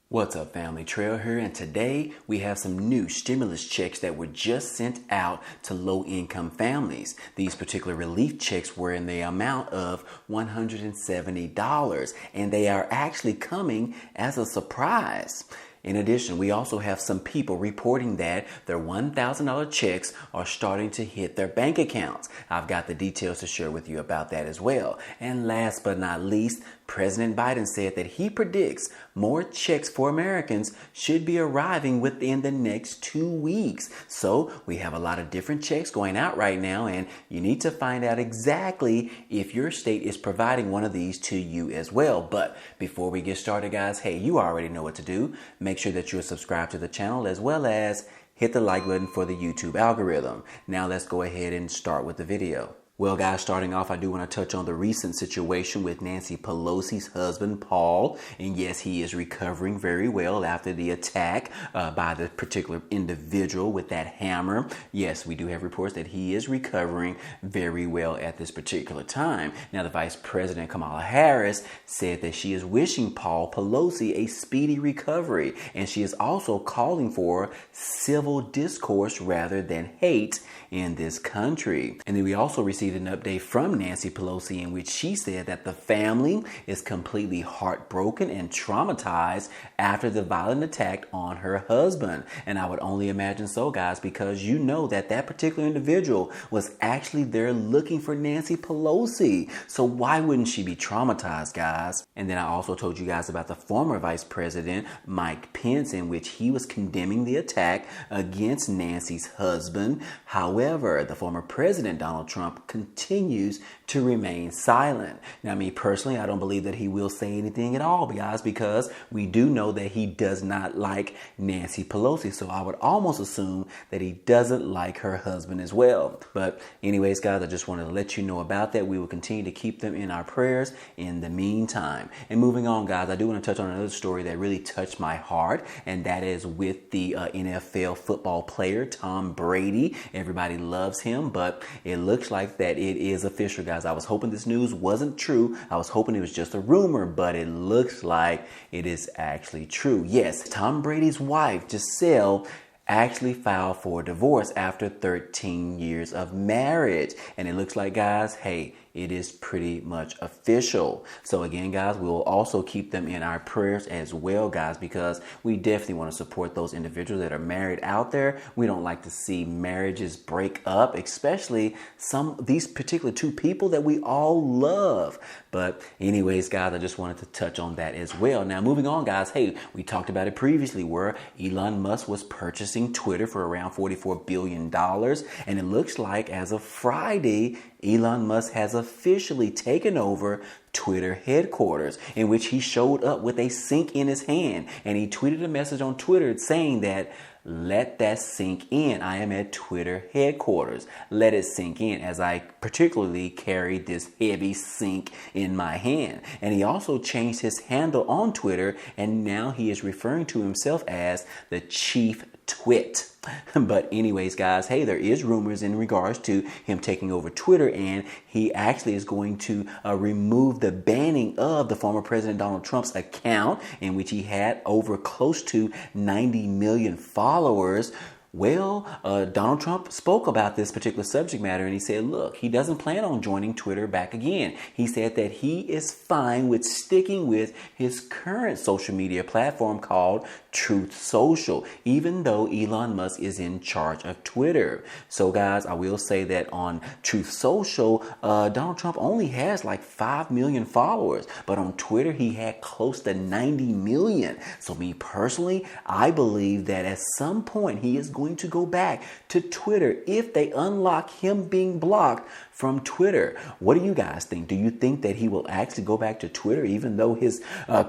What's up, family? Trail here, and today we have some new stimulus checks that were just sent out to low-income families. These particular relief checks were in the amount of $170, and they are actually coming as a surprise. In addition, we also have some people reporting that their $1,000 checks are starting to hit their bank accounts. I've got the details to share with you about that as well. And last but not least, President Biden said that he predicts more checks for Americans should be arriving within the next 2 weeks. So we have a lot of different checks going out right now, and you need to find out exactly if your state is providing one of these to you as well. But before we get started, guys, hey, you already know what to do. Make sure that you're subscribed to the channel as well as hit the like button for the YouTube algorithm. Now let's go ahead and start with the video. Well, guys, starting off, I do want to touch on the recent situation with Nancy Pelosi's husband, Paul. And yes, he is recovering very well after the attack by the particular individual with that hammer. Yes, we do have reports that he is recovering very well at this particular time. Now, the Vice President, Kamala Harris, said that she is wishing Paul Pelosi a speedy recovery. And she is also calling for civil discourse rather than hate in this country. And then we also received an update from Nancy Pelosi in which she said that the family is completely heartbroken and traumatized after the violent attack on her husband. And I would only imagine so, guys, because you know that that particular individual was actually there looking for Nancy Pelosi. So why wouldn't she be traumatized, guys? And then I also told you guys about the former Vice President, Mike Pence, in which he was condemning the attack against Nancy's husband. However, the former President, Donald Trump, continues to remain silent. Now, me personally, I don't believe that he will say anything at all, guys, because we do know that he does not like Nancy Pelosi. So I would almost assume that he doesn't like her husband as well. But anyways, guys, I just wanted to let you know about that. We will continue to keep them in our prayers in the meantime. And moving on, guys, I do want to touch on another story that really touched my heart, and that is with the NFL football player, Tom Brady. Everybody loves him, but it looks like that it is official, guys. I was hoping this news wasn't true. I was hoping it was just a rumor, but it looks like it is actually true. Yes, Tom Brady's wife, Giselle, actually filed for divorce after 13 years of marriage. And it looks like, guys, hey, it is pretty much official. So again, guys, we will also keep them in our prayers as well, guys, because we definitely want to support those individuals that are married out there. We don't like to see marriages break up, especially these particular two people that we all love. But anyways, guys, I just wanted to touch on that as well. Now, moving on, guys, hey, we talked about it previously where Elon Musk was purchasing Twitter for around $44 billion. And it looks like as of Friday, Elon Musk has officially taken over Twitter headquarters, in which he showed up with a sink in his hand. And he tweeted a message on Twitter saying that, "Let that sink in. I am at Twitter headquarters. Let it sink in," as I particularly carry this heavy sink in my hand. And he also changed his handle on Twitter, and now he is referring to himself as the Chief Twit. But anyways, guys, hey, there is rumors in regards to him taking over Twitter, and he actually is going to remove the banning of the former President Donald Trump's account, in which he had over close to 90 million followers. Well, Donald Trump spoke about this particular subject matter, and he said, look, he doesn't plan on joining Twitter back again. He said that he is fine with sticking with his current social media platform called Truth Social, even though Elon Musk is in charge of Twitter. So, guys, I will say that on Truth Social, Donald Trump only has like 5 million followers, but on Twitter, he had close to 90 million. So, me personally, I believe that at some point he is going to go back to Twitter if they unlock him being blocked from Twitter. What do you guys think? Do you think that he will actually go back to Twitter even though his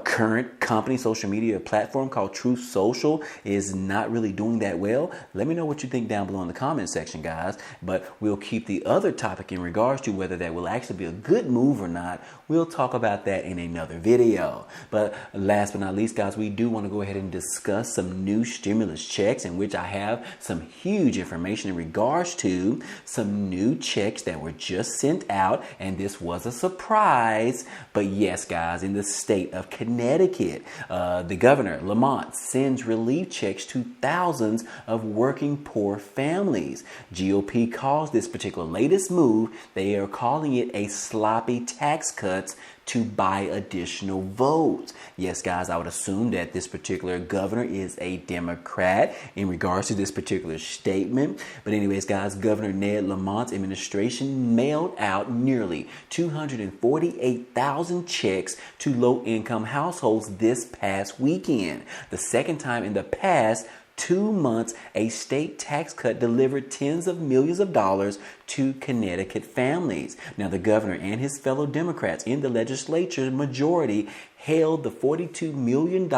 current company social media platform called Truth Social is not really doing that well? Let me know what you think down below in the comment section, guys. But we'll keep the other topic in regards to whether that will actually be a good move or not. We'll talk about that in another video. But last but not least, guys, we do want to go ahead and discuss some new stimulus checks, in which I have some huge information in regards to some new checks that were just sent out, and this was a surprise. But yes, guys, in the state of Connecticut, the governor, Lamont, sends relief checks to thousands of working poor families. GOP calls this particular latest move, they are calling it a sloppy tax cuts to buy additional votes. Yes, guys, I would assume that this particular governor is a Democrat in regards to this particular statement. But anyways, guys, Governor Ned Lamont's administration mailed out nearly 248,000 checks to low-income households this past weekend. The second time in the past 2 months, a state tax cut delivered tens of millions of dollars to Connecticut families. Now, the governor and his fellow Democrats in the legislature majority hailed the $42 million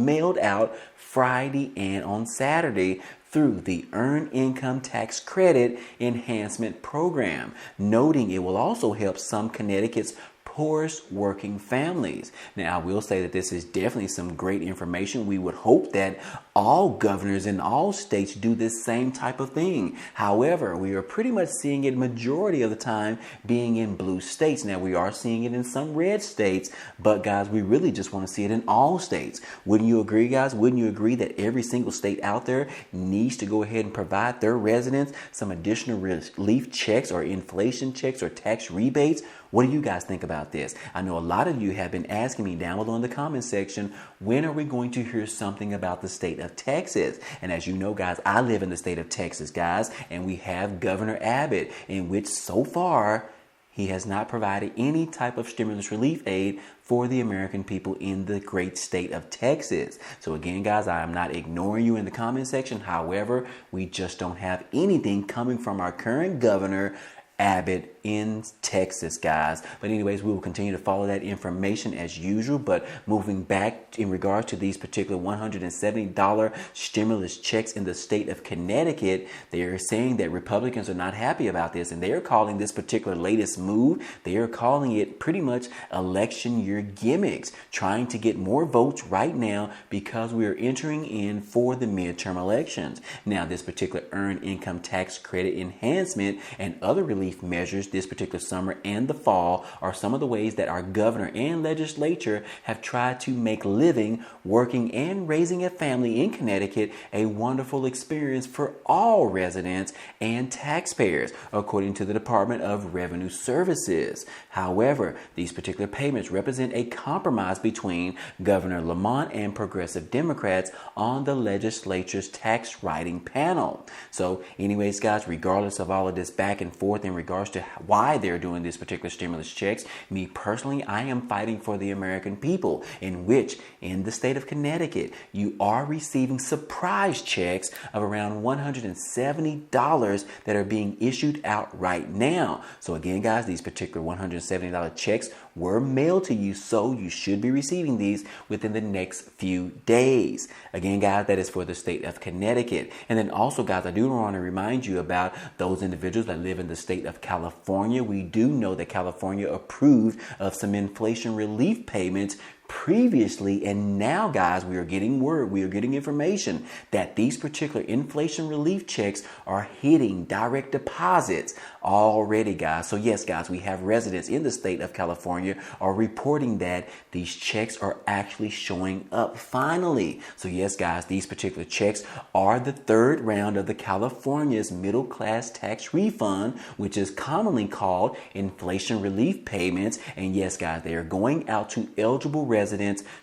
mailed out Friday and on Saturday through the Earned Income Tax Credit Enhancement Program, noting it will also help some Connecticut's poorest working families. Now, I will say that this is definitely some great information. We would hope that all governors in all states do this same type of thing. However, we are pretty much seeing it majority of the time being in blue states. Now, we are seeing it in some red states, but guys, we really just want to see it in all states. Wouldn't you agree, guys? Wouldn't you agree that every single state out there needs to go ahead and provide their residents some additional relief checks or inflation checks or tax rebates? What do you guys think about this? I know a lot of you have been asking me down below in the comment section, when are we going to hear something about the state of Texas? And as you know, guys, I live in the state of Texas, guys, and we have Governor Abbott, in which so far he has not provided any type of stimulus relief aid for the American people in the great state of Texas. So again, guys, I am not ignoring you in the comment section. However, we just don't have anything coming from our current governor, Abbott, in Texas, guys. But anyways, we will continue to follow that information as usual. But moving back in regards to these particular $170 stimulus checks in the state of Connecticut, they are saying that Republicans are not happy about this, and they are calling this particular latest move, they are calling it pretty much election year gimmicks, trying to get more votes right now because we are entering in for the midterm elections. Now, this particular Earned Income Tax Credit Enhancement and other relief measures this particular summer and the fall are some of the ways that our governor and legislature have tried to make living, working, and raising a family in Connecticut a wonderful experience for all residents and taxpayers, according to the Department of Revenue Services. However, these particular payments represent a compromise between Governor Lamont and progressive Democrats on the legislature's tax writing panel. So anyways, guys, regardless of all of this back and forth in regards to why they're doing this particular stimulus checks, me personally, I am fighting for the American people, in which in the state of Connecticut, you are receiving surprise checks of around $170 that are being issued out right now. So again, guys, these particular $170 checks were mailed to you, so you should be receiving these within the next few days. Again, guys, that is for the state of Connecticut. And then also, guys, I do want to remind you about those individuals that live in the state of California. We do know that California approved of some inflation relief payments previously, and now, guys, we are getting word, we are getting information that these particular inflation relief checks are hitting direct deposits already, guys. So yes, guys, we have residents in the state of California are reporting that these checks are actually showing up finally. So yes, guys, these particular checks are the third round of the California's middle class tax refund, which is commonly called inflation relief payments. And yes, guys, they are going out to eligible residents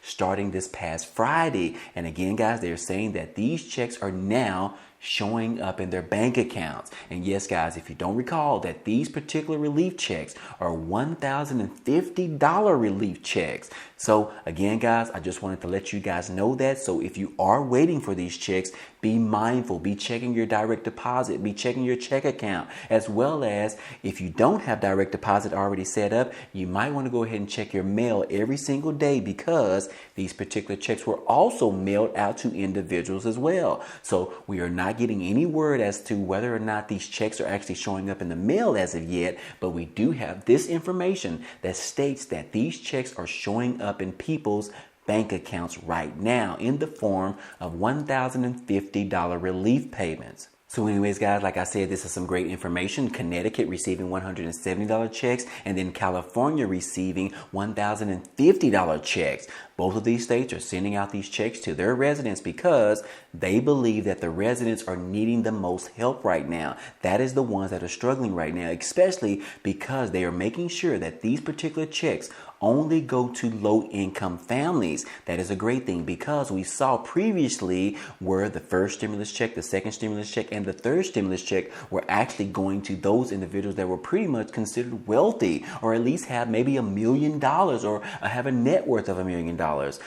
starting this past Friday. And again, guys, they're saying that these checks are now showing up in their bank accounts. And yes, guys, if you don't recall, that these particular relief checks are $1,050 relief checks. So again, guys, I just wanted to let you guys know that. So if you are waiting for these checks, be mindful, be checking your direct deposit, be checking your check account, as well as if you don't have direct deposit already set up, you might want to go ahead and check your mail every single day, because these particular checks were also mailed out to individuals as well. So we are not getting any word as to whether or not these checks are actually showing up in the mail as of yet, but we do have this information that states that these checks are showing up in people's bank accounts right now in the form of $1,050 relief payments. So anyways, guys, like I said, this is some great information. Connecticut receiving $170 checks, and then California receiving $1,050 checks. Both of these states are sending out these checks to their residents because they believe that the residents are needing the most help right now. That is the ones that are struggling right now, especially because they are making sure that these particular checks only go to low-income families. That is a great thing because we saw previously where the first stimulus check, the second stimulus check, and the third stimulus check were actually going to those individuals that were pretty much considered wealthy, or at least have maybe $1 million or have a net worth of $1 million.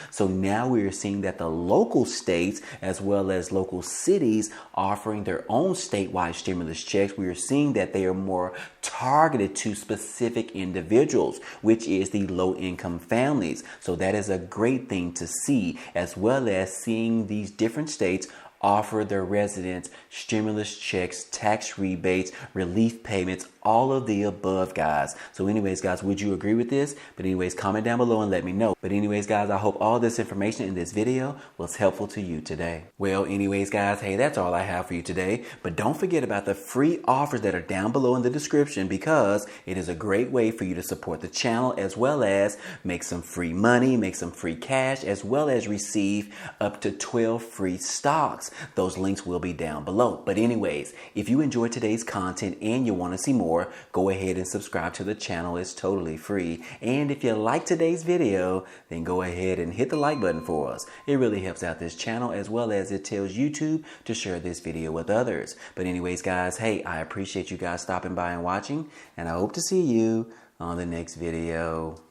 So now we are seeing that the local states as well as local cities offering their own statewide stimulus checks. We are seeing that they are more targeted to specific individuals, which is the low-income families. So that is a great thing to see, as well as seeing these different states offer their residents stimulus checks, tax rebates, relief payments, all of the above, guys. So anyways, guys, would you agree with this? But anyways, comment down below and let me know. But anyways, guys, I hope all this information in this video was helpful to you today. Well, anyways, guys, hey, that's all I have for you today. But don't forget about the free offers that are down below in the description, because it is a great way for you to support the channel, as well as make some free money, make some free cash, as well as receive up to 12 free stocks. Those links will be down below. But anyways, if you enjoyed today's content and you want to see more, go ahead and subscribe to the channel. It's totally free. And if you like today's video, then go ahead and hit the like button for us. It really helps out this channel, as well as it tells YouTube to share this video with others. But anyways, guys, hey, I appreciate you guys stopping by and watching, and I hope to see you on the next video.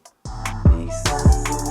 Peace.